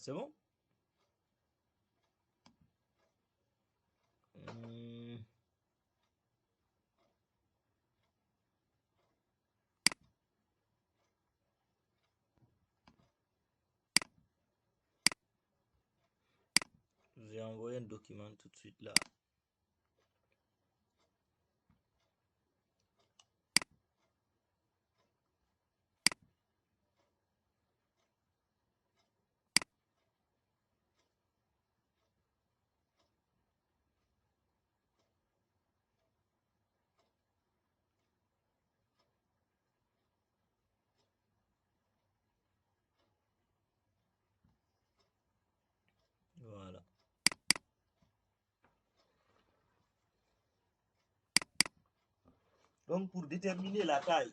C'est bon? Hmm. Je vous ai envoyé un document tout de suite là. Voilà. Donc, pour déterminer la taille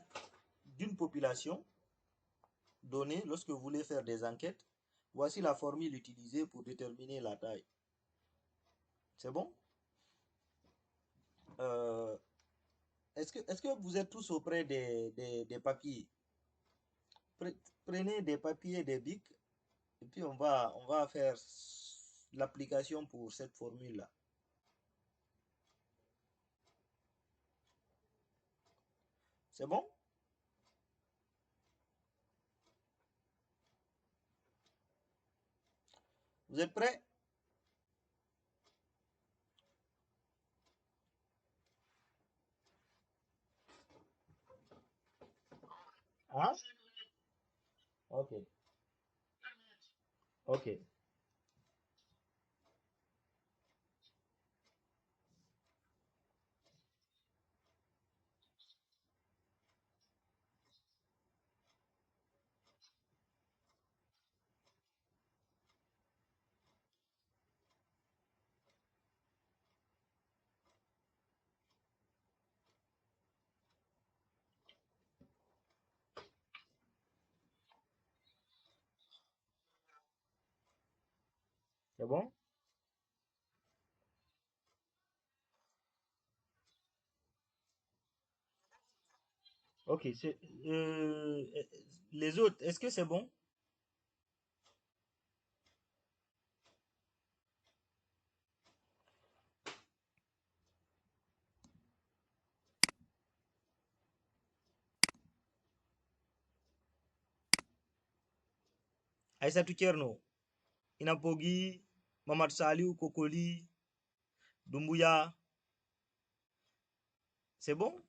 d'une population donnée, lorsque vous voulez faire des enquêtes, voici la formule utilisée pour déterminer la taille. C'est bon? Euh, est-ce que vous êtes tous auprès des papiers? Prenez des papiers et des bics, et puis on va faire l'application pour cette formule-là. C'est bon? Vous êtes prêts? Hein? Ok. Ok. C'est bon? Ok. Les autres, est-ce que c'est bon? Aïssatou Tcherno, Inapogi, Mamad Saliou, Kokoli, Doumbouya, c'est bon?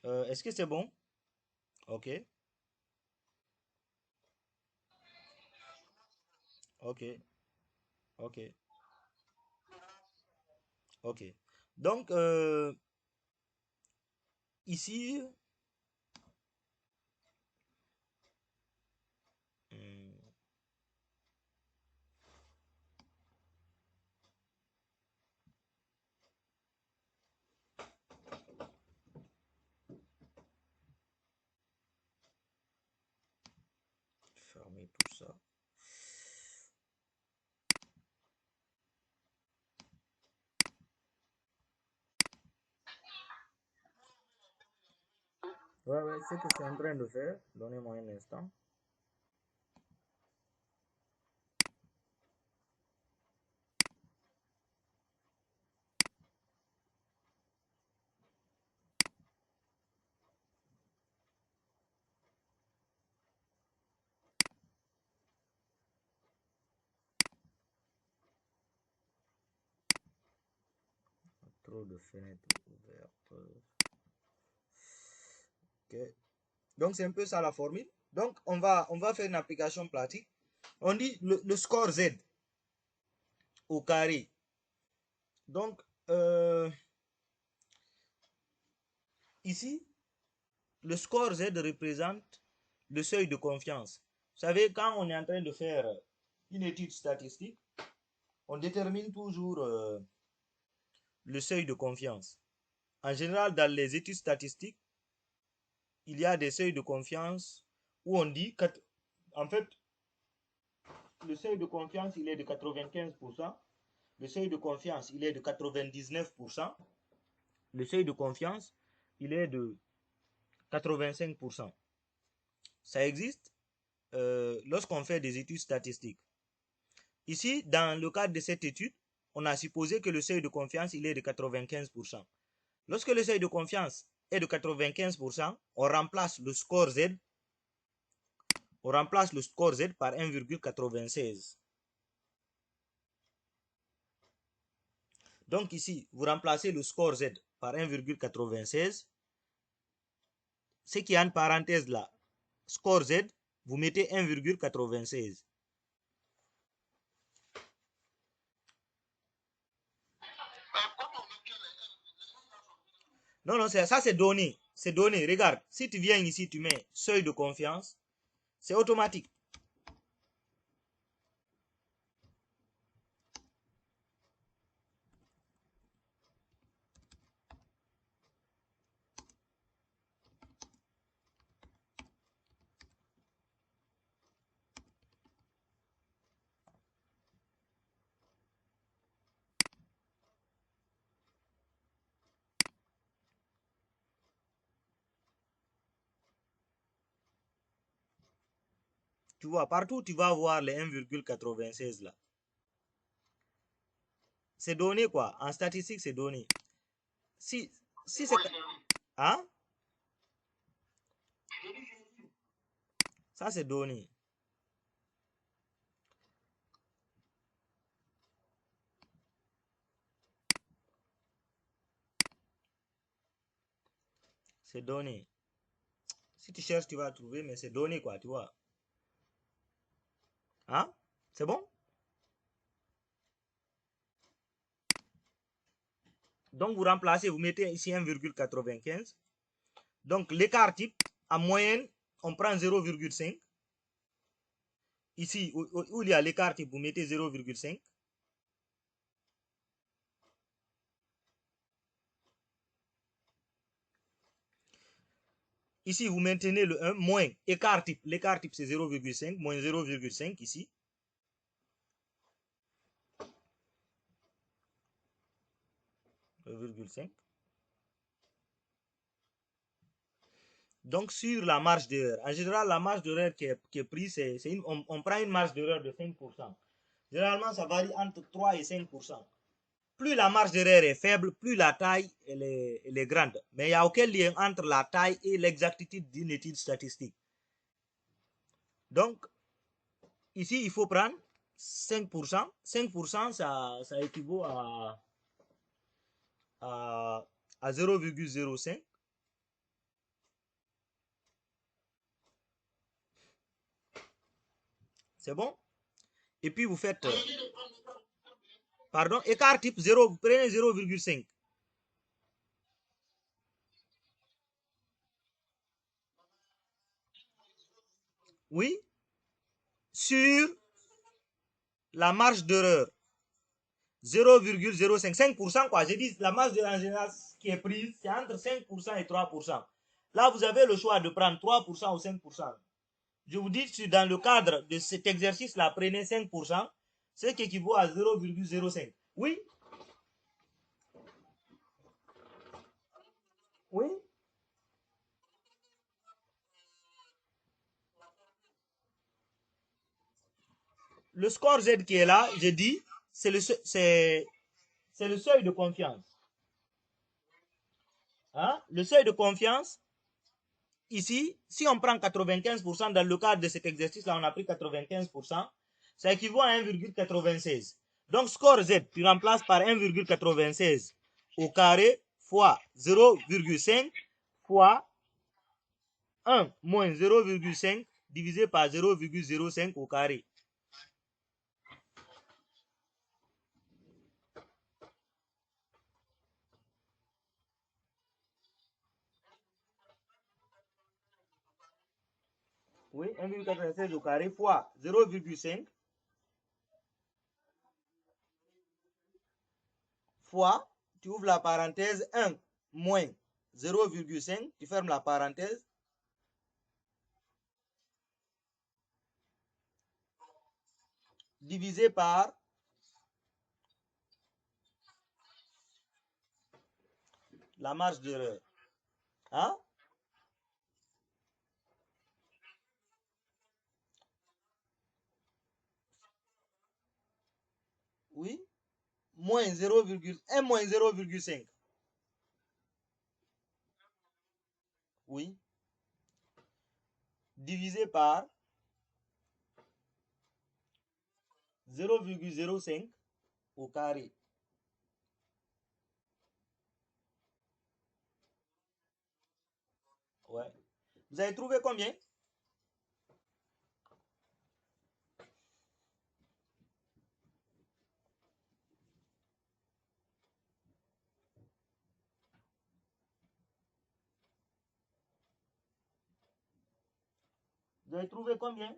Est-ce que c'est bon? Ok. Ok. Ok. Ok. Donc, ici, hmm, fermez tout ça. Ouais, ouais, c'est ce que je suis en train de faire. Donnez-moi un instant. Trop de fenêtres ouvertes. Ok. Donc, c'est un peu ça la formule. Donc, on va faire une application pratique. On dit le score Z au carré. Donc, ici, le score Z représente le seuil de confiance. Vous savez, quand on est en train de faire une étude statistique, on détermine toujours le seuil de confiance. En général, dans les études statistiques, il y a des seuils de confiance où on dit, en fait, le seuil de confiance, il est de 95%. Le seuil de confiance, il est de 99%. Le seuil de confiance, il est de 85%. Ça existe lorsqu'on fait des études statistiques. Ici, dans le cadre de cette étude, on a supposé que le seuil de confiance il est de 95%. Lorsque le seuil de confiance est de 95%, on remplace le score Z par 1,96. Donc ici, vous remplacez le score Z par 1,96. Ce qui est en parenthèse là, score Z, vous mettez 1,96. Non, ça c'est donné. C'est donné. Regarde, si tu viens ici, tu mets seuil de confiance, c'est automatique. Tu vois, partout tu vas voir les 1,96 là. C'est donné quoi. En statistique, c'est donné. Si c'est... Hein? Ça, c'est donné. C'est donné. Si tu cherches, tu vas trouver, mais c'est donné quoi, tu vois. Hein? C'est bon? Donc, vous remplacez, vous mettez ici 1,95. Donc, l'écart type, en moyenne, on prend 0,5. Ici, où il y a l'écart type, vous mettez 0,5. Ici, vous maintenez le 1, moins écart type. L'écart type, c'est 0,5, moins 0,5 ici. Donc, sur la marge d'erreur, en général, la marge d'erreur qui est prise, on prend une marge d'erreur de 5%. Généralement, ça varie entre 3 et 5%. Plus la marge d'erreur est faible, plus la taille elle est grande. Mais il n'y a aucun lien entre la taille et l'exactitude d'une étude statistique. Donc, ici, il faut prendre 5%. 5%, ça équivaut à 0,05. C'est bon? Et puis, vous faites... pardon, écart type 0, vous prenez 0,5. Oui, sur la marge d'erreur 0,05, 5% quoi. J'ai dit la marge d'erreur en général qui est prise, c'est entre 5% et 3%. Là, vous avez le choix de prendre 3% ou 5%. Je vous dis, dans le cadre de cet exercice-là, prenez 5%, ce qui équivaut à 0,05. Oui? Oui? Le score Z qui est là, j'ai dit, c'est le seuil de confiance. Hein? Le seuil de confiance, ici, si on prend 95%, dans le cadre de cet exercice-là, on a pris 95%, ça équivaut à 1,96. Donc, score Z, tu remplaces par 1,96 au carré fois 0,5 fois 1 moins 0,5 divisé par 0,05 au carré. Oui, 1,96 au carré fois 0,5 fois, tu ouvres la parenthèse, 1 moins 0,5, tu fermes la parenthèse, divisé par la marge d'erreur. Hein? Oui. Moins 0,1 moins 0,5. Oui. Divisé par 0,05 au carré. Ouais. Vous avez trouvé combien? Vous avez trouvé combien?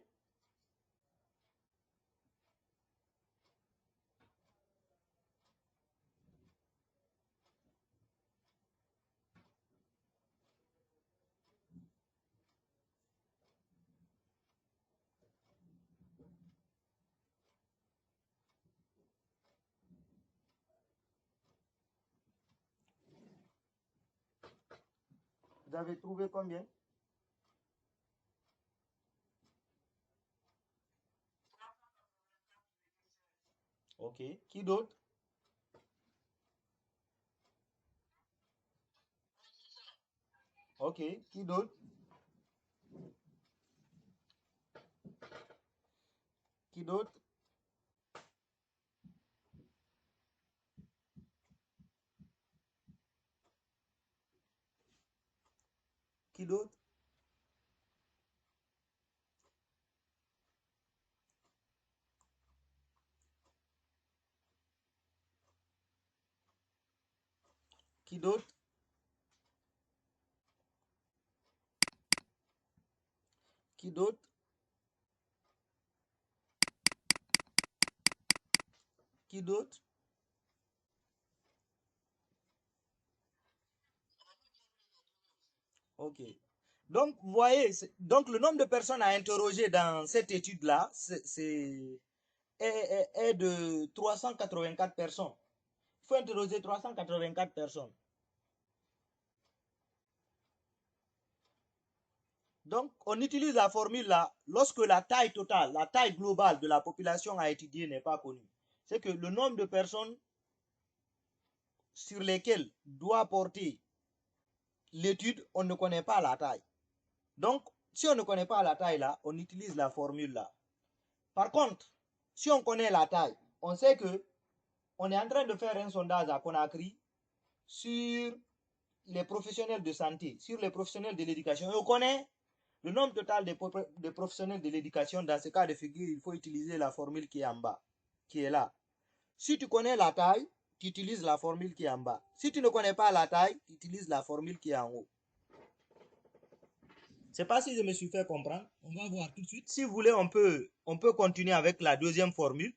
Vous avez trouvé combien? Ok. Qui d'autre? Ok. Qui d'autre? Qui d'autre? Qui d'autre? Qui d'autre? Qui d'autre? Qui d'autre? Ok. Donc, vous voyez, donc le nombre de personnes à interroger dans cette étude-là, est de 384 personnes. Il faut interroger 384 personnes. Donc, on utilise la formule là lorsque la taille totale, la taille globale de la population à étudier n'est pas connue. C'est que le nombre de personnes sur lesquelles doit porter l'étude, on ne connaît pas la taille. Donc, si on ne connaît pas la taille là, on utilise la formule là. Par contre, si on connaît la taille, on sait que on est en train de faire un sondage à Conakry sur les professionnels de santé, sur les professionnels de l'éducation. Et on connaît le nombre total de professionnels de l'éducation. Dans ce cas de figure, il faut utiliser la formule qui est en bas, qui est là. Si tu connais la taille, tu utilises la formule qui est en bas. Si tu ne connais pas la taille, tu utilises la formule qui est en haut. Je ne sais pas si je me suis fait comprendre. On va voir tout de suite. Si vous voulez, on peut continuer avec la deuxième formule.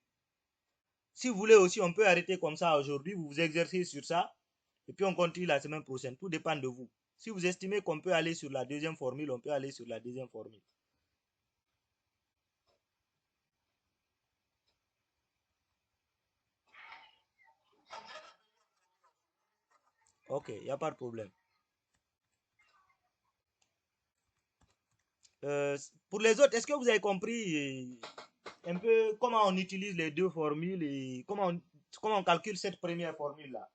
Si vous voulez aussi, on peut arrêter comme ça aujourd'hui. Vous vous exercez sur ça. Et puis on continue la semaine prochaine. Tout dépend de vous. Si vous estimez qu'on peut aller sur la deuxième formule, on peut aller sur la deuxième formule. Ok, il n'y a pas de problème. Euh, pour les autres, est-ce que vous avez compris un peu comment on utilise les deux formules et comment on calcule cette première formule-là?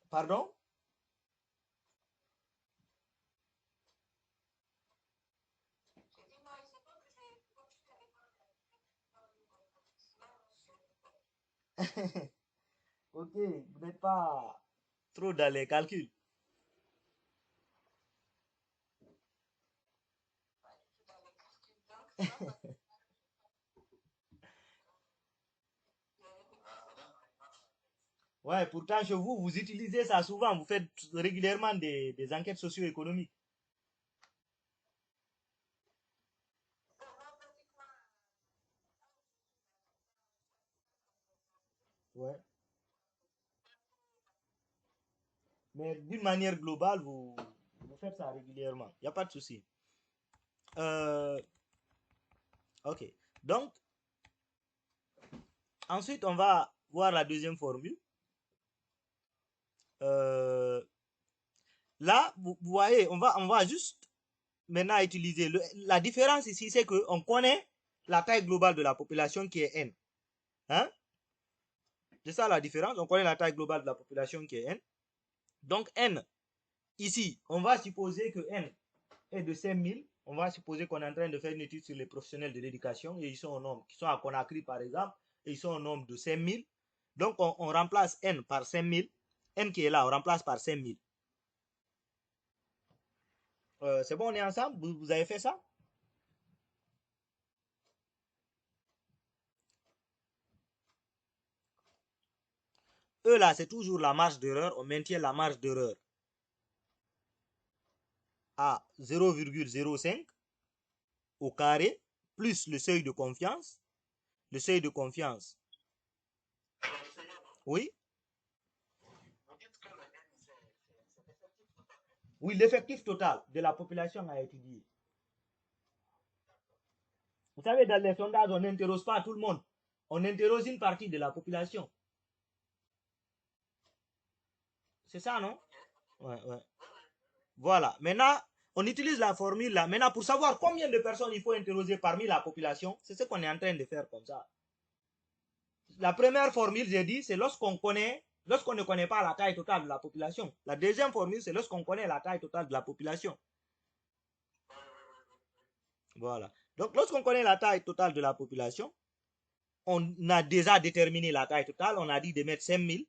Pardon? Ok, vous n'êtes pas trop dans les calculs. Ouais, pourtant chez vous, vous utilisez ça souvent. Vous faites régulièrement des enquêtes socio-économiques. Ouais. Mais d'une manière globale, vous faites ça régulièrement. Il n'y a pas de souci. Ok. Donc, ensuite, on va voir la deuxième formule. Là, vous voyez, on va juste maintenant utiliser. La différence ici, c'est qu'on connaît la taille globale de la population qui est N. Hein? C'est ça la différence. On connaît la taille globale de la population qui est N. Donc, N, ici, on va supposer que N est de 5000. On va supposer qu'on est en train de faire une étude sur les professionnels de l'éducation et ils sont au nombre, qui sont à Conakry par exemple, et ils sont au nombre de 5000. Donc, on remplace N par 5000. N qui est là, on remplace par 5000. C'est bon, on est ensemble? Vous avez fait ça? E là, c'est toujours la marge d'erreur. On maintient la marge d'erreur à 0,05 au carré, plus le seuil de confiance. Le seuil de confiance. Oui? Oui, l'effectif total de la population à étudier. Vous savez, dans les sondages, on n'interroge pas tout le monde. On interroge une partie de la population. C'est ça, non? Ouais, ouais. Voilà. Maintenant, on utilise la formule là. Maintenant, pour savoir combien de personnes il faut interroger parmi la population, c'est ce qu'on est en train de faire comme ça. La première formule, j'ai dit, c'est lorsqu'on ne connaît pas la taille totale de la population. La deuxième formule, c'est lorsqu'on connaît la taille totale de la population. Voilà. Donc, lorsqu'on connaît la taille totale de la population, on a déjà déterminé la taille totale. On a dit de mettre 5000.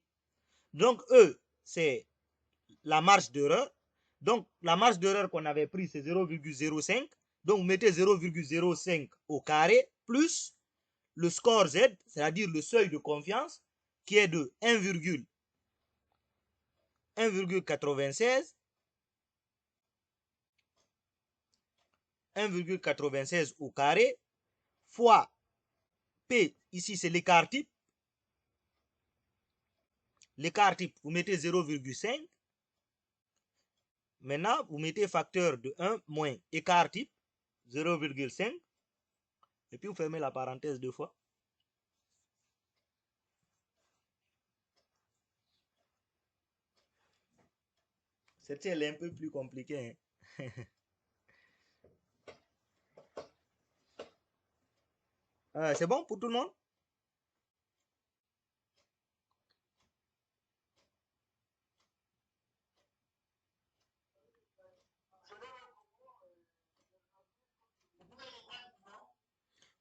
Donc, E, c'est la marge d'erreur. Donc, la marge d'erreur qu'on avait prise, c'est 0,05. Donc, mettez 0,05 au carré plus le score Z, c'est-à-dire le seuil de confiance, qui est de 1,96. 1,96 au carré fois P, ici c'est l'écart type. L'écart type, vous mettez 0,5. Maintenant, vous mettez facteur de 1 moins écart type, 0,5. Et puis vous fermez la parenthèse deux fois. Celle-ci, elle est un peu plus compliquée. Hein. C'est bon pour tout le monde?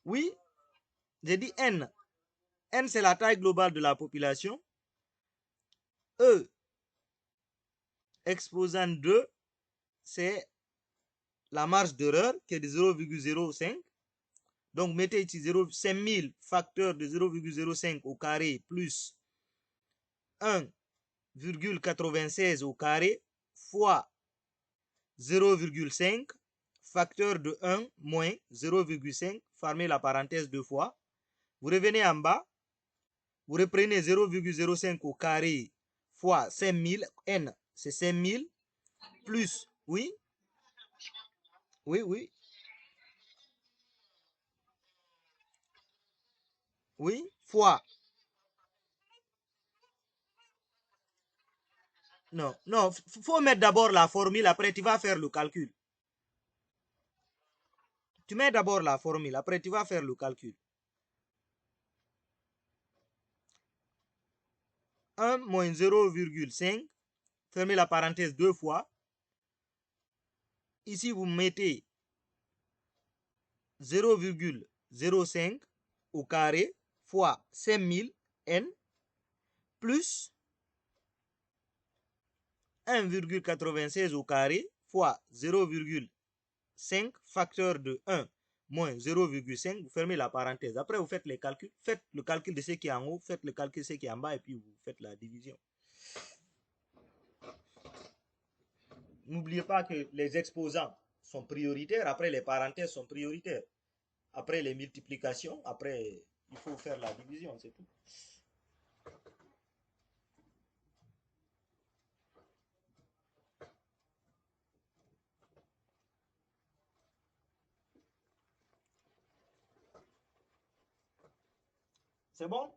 Oui, j'ai dit N. N, c'est la taille globale de la population. E, exposant 2, c'est la marge d'erreur qui est de 0,05. Donc, mettez ici 5000 facteur de 0,05 au carré plus 1,96 au carré fois 0,5 facteur de 1 moins 0,5, fermez la parenthèse deux fois. Vous revenez en bas, vous reprenez 0,05 au carré fois 5000, N c'est 5000, plus, oui, oui, oui, oui, fois, non, non, faut mettre d'abord la formule, après tu vas faire le calcul. Tu mets d'abord la formule, après tu vas faire le calcul. 1 moins 0,5, fermez la parenthèse deux fois. Ici, vous mettez 0,05 au carré fois 5000 N plus 1,96 au carré fois 0,5 facteur de 1 moins 0,5, vous fermez la parenthèse. Après, vous faites les calculs. Faites le calcul de ce qui est en haut, faites le calcul de ce qui est en bas et puis vous faites la division. N'oubliez pas que les exposants sont prioritaires, après les parenthèses sont prioritaires. Après les multiplications, après il faut faire la division, c'est tout. C'est bon?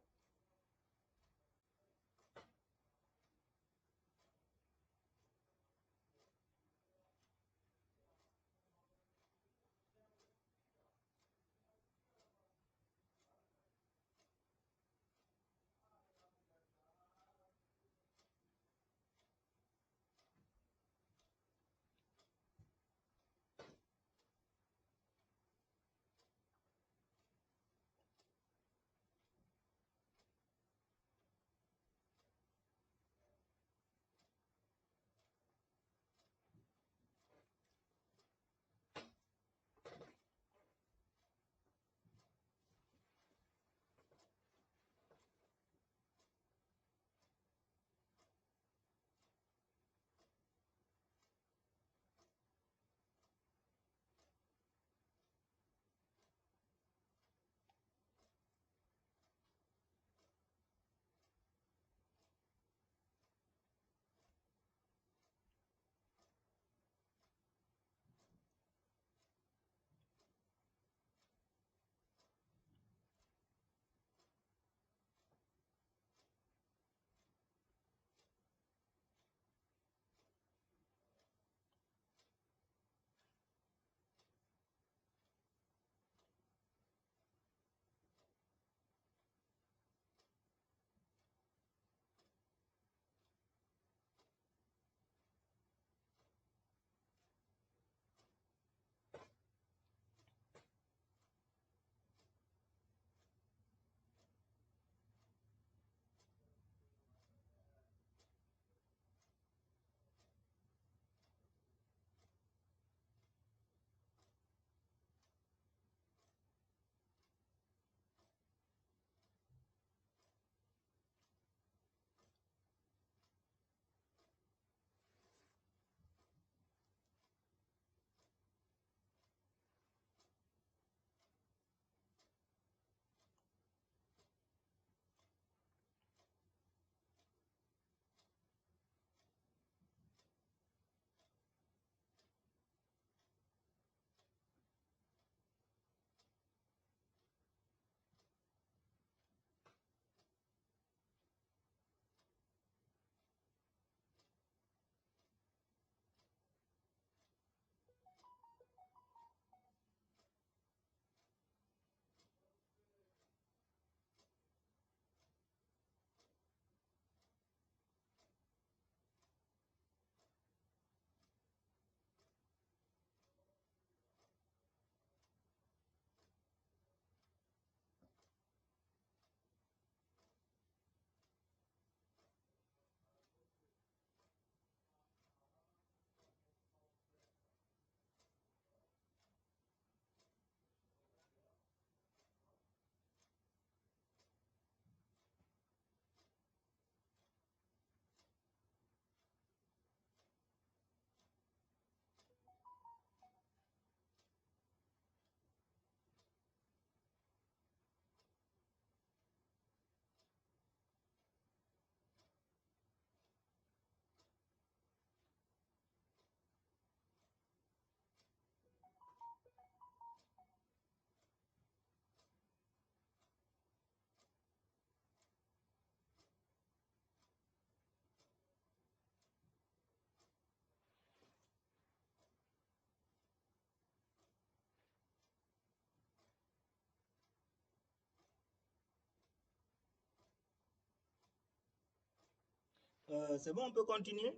C'est bon, on peut continuer?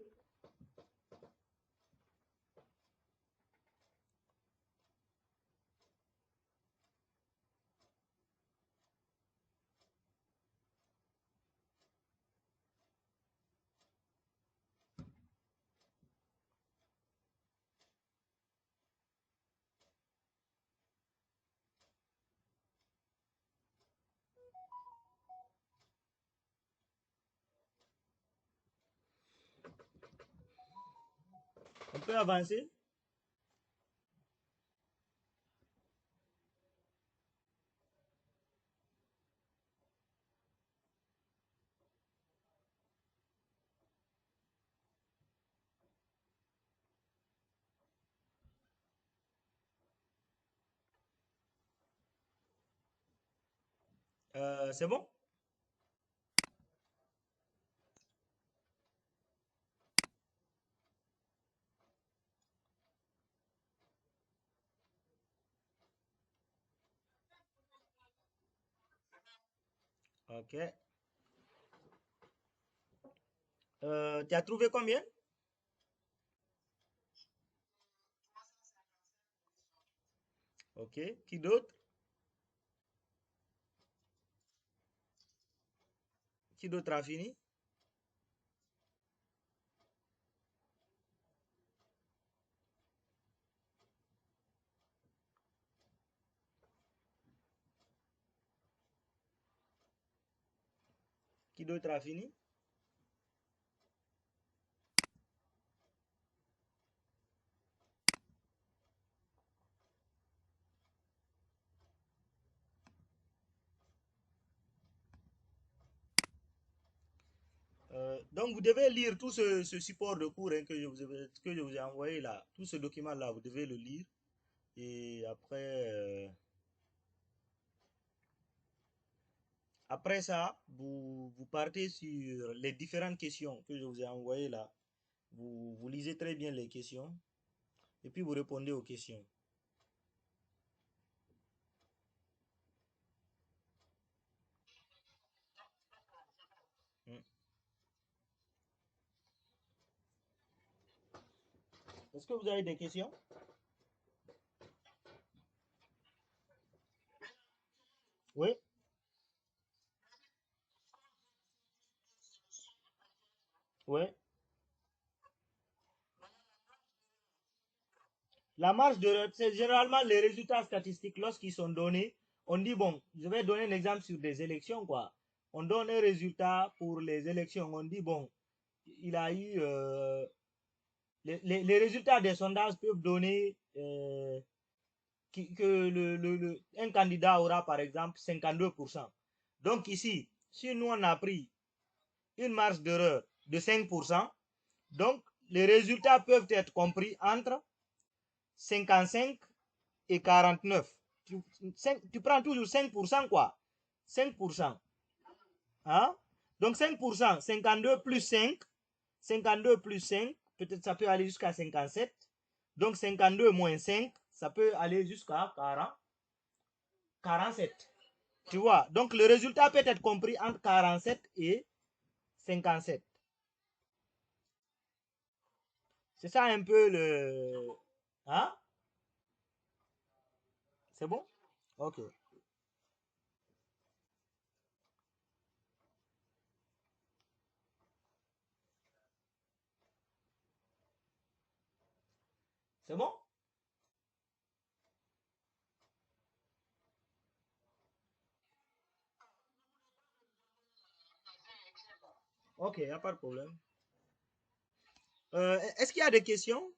On peut avancer? C'est bon? Ok. Tu as trouvé combien? Ok. Qui d'autre? Qui d'autre a fini? Qui d'autre a fini? Donc, vous devez lire tout ce support de cours hein, que je vous ai envoyé là. Tout ce document-là, vous devez le lire. Et après, après ça, vous partez sur les différentes questions que je vous ai envoyées là. Vous lisez très bien les questions. Et puis, vous répondez aux questions. Hmm. Est-ce que vous avez des questions? Oui, oui. La marge d'erreur, c'est généralement les résultats statistiques lorsqu'ils sont donnés. On dit, bon, je vais donner un exemple sur des élections, quoi. On donne un résultat pour les élections. On dit, bon, il a eu... les résultats des sondages peuvent donner que un candidat aura, par exemple, 52%. Donc ici, si nous, on a pris une marge d'erreur de 5%, donc les résultats peuvent être compris entre 55 et 49. Tu prends toujours 5%, quoi. 5%. Hein? Donc 5%, 52 plus 5. 52 plus 5, peut-être ça peut aller jusqu'à 57. Donc 52 moins 5, ça peut aller jusqu'à 40, 47. Tu vois? Donc le résultat peut être compris entre 47 et 57. C'est ça un peu le... Hein? C'est bon? Ok. C'est bon? Ok, il n'y a pas de problème. Est-ce qu'il y a des questions?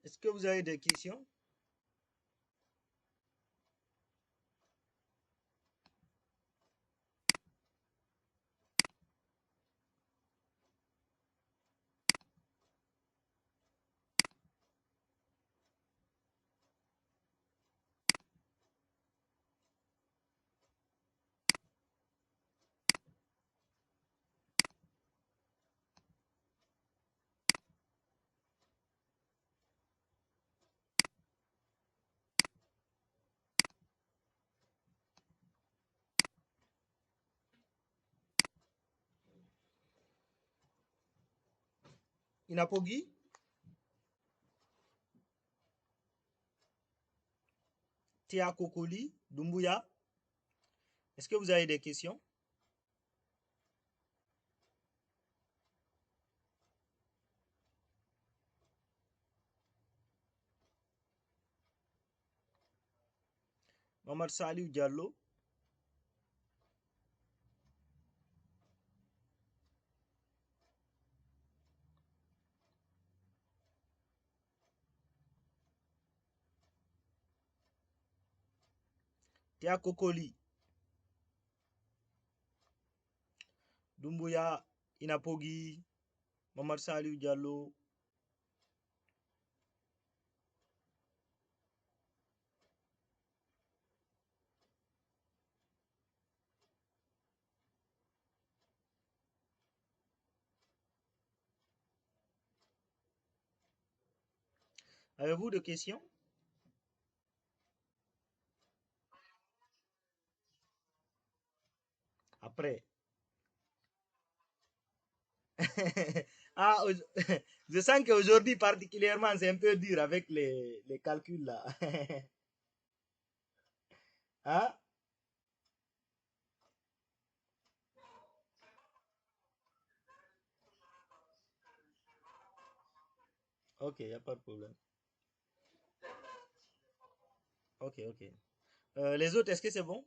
Est-ce que vous avez des questions? Inapogi, Tia Kokoli, Dumbuya, est-ce que vous avez des questions? Mamad Saliou Diallo. Tia Kokoli. Doumbouya Inapogi. Mamad Saliou Diallo. Avez-vous des questions? Après. Ah, je sens qu'aujourd'hui particulièrement, c'est un peu dur avec les calculs là. Hein? Ok, il n'y a pas de problème. Ok, ok. Les autres, est-ce que c'est bon?